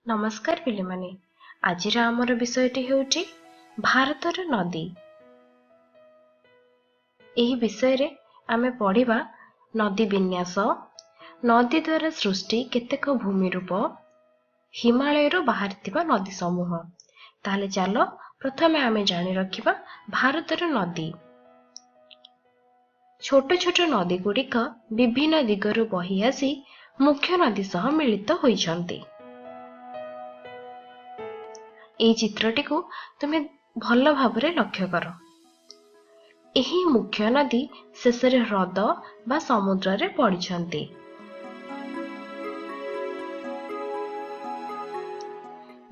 नमस्कार पिलेमाने आजिर आमर विषयटी हेउची भारतर नदी। एही विषय रे आमे पढ़िबा नदी विन्यास, नदी द्वारा सृष्टि केतेक भूमि रूप, हिमालय रो बाहरिथिबा नदी समूह। ताले चलो प्रथमे आमे जानि रखिबा भारतर नदी। छोट छोट नदी गुड़िक विभिन्न दिगरु बही आसी मुख्य नदी सह मिलित होइछन्ति। एई चित्रटी को तुमे भल भाबरे लक्ष्य कर। एही मुख्य नदी शेषरे ह्रद बा समुद्र रे पड़िछन्ति।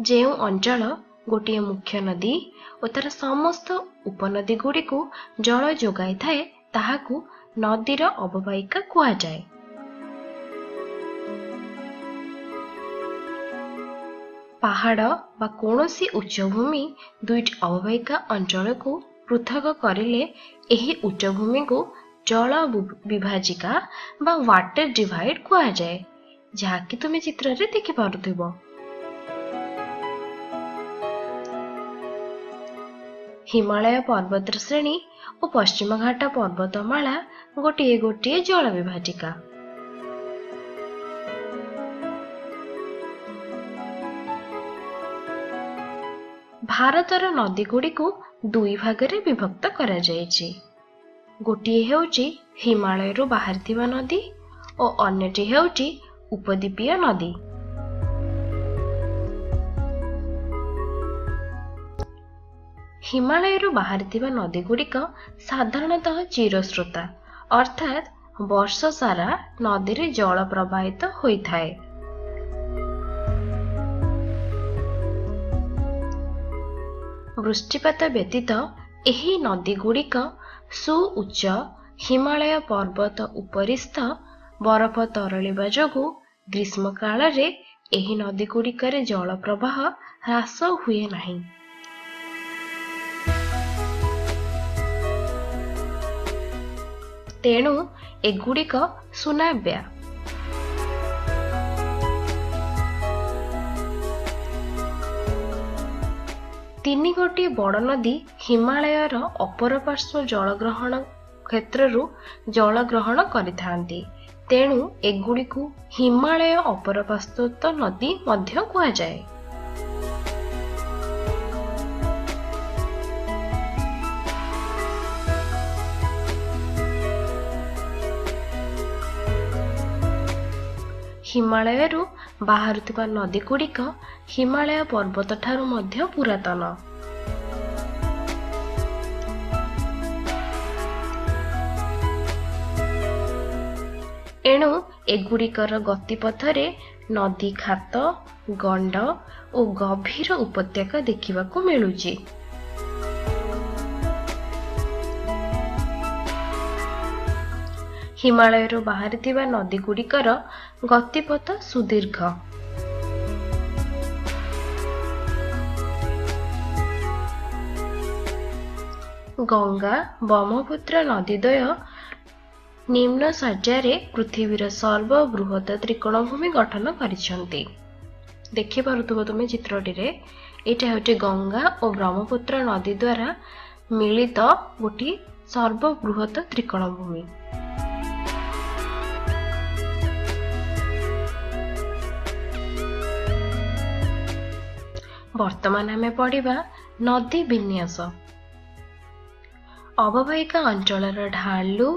जेउ अंचल गोटे मुख्य नदी और तार समस्त उपनदी गुड़ी को जल जोगाई थाए ताहाकू नदीर अववाहिका कुआ जाए। पहाड़ बा कोनोसी उच्चभूमि दुईट अववाहिका अंचल को पृथक करिले एही उच्चभूमि को जल विभाजिका बा वाटर डिवाइड कुआ जाए, जहाँकि तुमे चित्र रे देखि पारुथिबो। हिमालय पर्वत श्रेणी और पश्चिम घाट पर्वतमाला गोटे गोटे जल विभाजिका। भारतर नदी गुड़ी को दुई भागरे विभक्त करा जायछि। गोटिए हेउची हिमालय रो बाहरिथिबा नदी और अन्यटी हेउची उपद्वीपीय नदी। हिमालय रो बाहरिथिबा नदी गुड़िक साधारणतः चिरस्रोता अर्थात वर्ष सारा नदी रे जल प्रवाहित होइथाए। वृष्टिपात व्यतीत एही नदी गुड़िक सुउच्च हिमालय पर्वत उपरिस्थ बरफ तरलिबा जोगु ग्रीष्म काल रे एही नदी गुड़िकरे जल प्रवाह ह्रास हुए नाही। तेणु एगुड़िक सुनाव्या। तीन गोटी बड़ नदी हिमालयर अपर पार्श्व जलग्रहण क्षेत्रु जल ग्रहण करिथांती। तेणु एगुड़िकु हिमालय अपर पार्श्व नदी मध्य कुआ जाए। हिमालय रु बाहरुथिबा नदी गुड़िक हिमालय पर्वत ठारू मध्य पुरातन। एणु एगुड़िकर गतिपथरे नदी खात, गंड और गभीर उपत्यका देखिबाकू मिलुची। हिमालय रो बाहरिथिबा नदी गुड़िकर गतिपथ सुदीर्घ। गंगा ब्रह्मपुत्र नदीद्वय निम्न सज्जारे पृथ्वीर सर्वबृहत त्रिकोणभूमि गठन करिसंती। देखि पारुथबो तुमे चित्रटी रे एटा होटे गंगा और ब्रह्मपुत्र नदी द्वारा मिलित गोटी सर्वबृहत त्रिकोणभूमि। वर्तमान आमे पढ़िबा नदी विन्यास। अववाहिका अंचलर ढालू,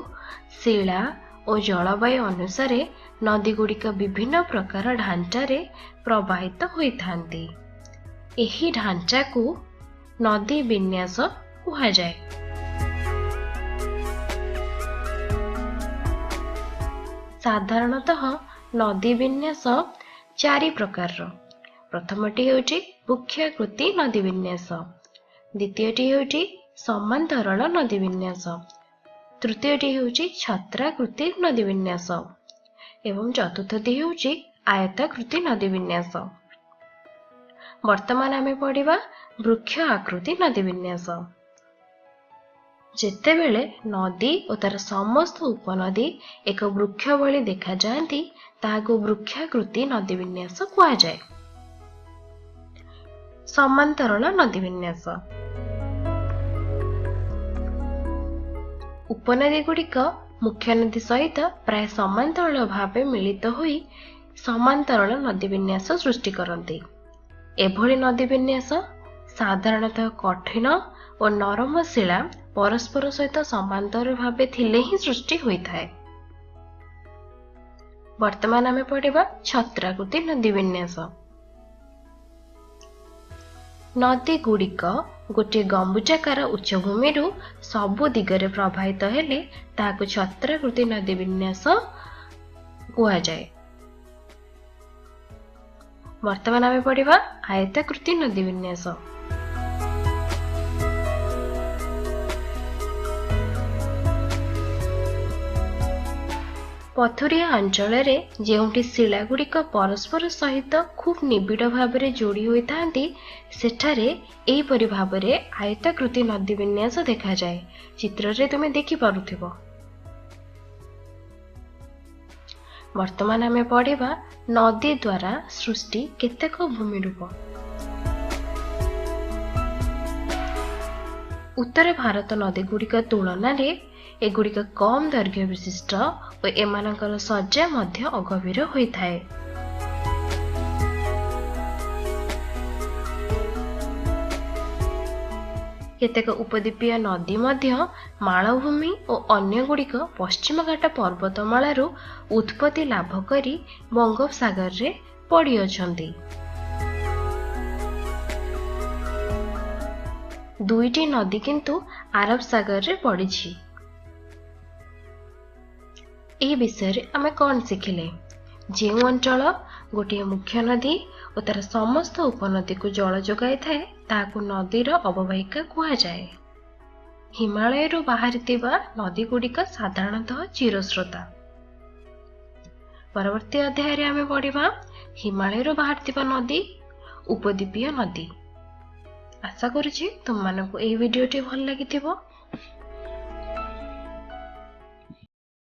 शिला और जलवायु अनुसार नदी गुड़िक विभिन्न प्रकार ढांचारे प्रवाहित होइथांती। एही ढांचा को नदी विन्यास कुहा जाए। साधारणतः नदी विन्यास चारि प्रकार। प्रथमटी हेउची वृक्षाकृति नदी विन्यास, द्वितीयटी हेउची समान्तराल नदी विन्यास, तृतीयटी हेउची छत्राकृति नदी विन्यास एवं चतुर्थटी हेउची आयताकृति नदी विन्यास। वर्तमान आमे पढ़िबा वृक्ष आकृति नदी विन्यास। जेतेबेले नदी और तार समस्त उपनदी एक वृक्ष भली देखा जाती ताहाको वृक्षाकृति नदी विन्यास कुआ जाए। समान्तराल नदी विन्यास। उपनदी गुड़िक मुख्य नदी सहित प्राय समान्तराल भाव मिलित होई समान्तराल नदी विन्यास सृष्टि करती। एभली नदी विन्यास साधारणतः कठिन और नरम शिला परस्पर सहित समांतर भाव थिले ही सृष्टि होइथाय। वर्तमान आमे पढ़िबा छत्राकृति नदी विन्यास। नदी गुड़िक गोटे गंबुजाकार उच्चभूमि सबु दिगरे प्रवाहित हेले ताहाकु छत्राकृति नदी विन्यास कुहा जाए। वर्तमान आमे पढ़िबा आयताकृति नदी विन्यास। पथुरिया अंचल जेउठी शिला गुड़िक परस्पर सहित खूब निबिड़ भाव जोड़ी होइथांती सेठारे एहिपरि भावरे आयताकृति नदी विन्यास देखा जाए। चित्र रे तुमे देखि पारुथिबो। वर्तमान आमे पढ़िबा नदी द्वारा सृष्टि केतेक भूमिरूप। उत्तर भारत नदी गुड़िक तुलना रे एगुड़िक कम दैर्घ्य विशिष्ट और एमानकर सज्जा मध्य अगभीर होइथाए। केतेक उपद्वीपीय नदी मध्य मालभूमि और अन्य गुड़िक पश्चिम घाट पर्वतमालारू उत्पत्ति लाभ करी बंगोपसागर रे पड़ी अछंती। दुईटी नदी किंतु आरब सागर रे पड़िछि। ए विषय आमे कौन शिखिले? जेउ अंचल गोटे मुख्य नदी और तार समस्त उपनदी को जल जोगाई थाए ताकू नदीर अववाहिका कुहा जाए। हिमालय रू बाहरिथिबा नदी गुड़िक साधारणतः चिरस्रोता। परवर्ती अध्याय रे आमे पढ़िबा हिमालय रू बाहरिथिबा नदी उपद्वीपीय नदी। आशा करुछि तुम मानकु एई वीडियोटी भल लागिथिबो।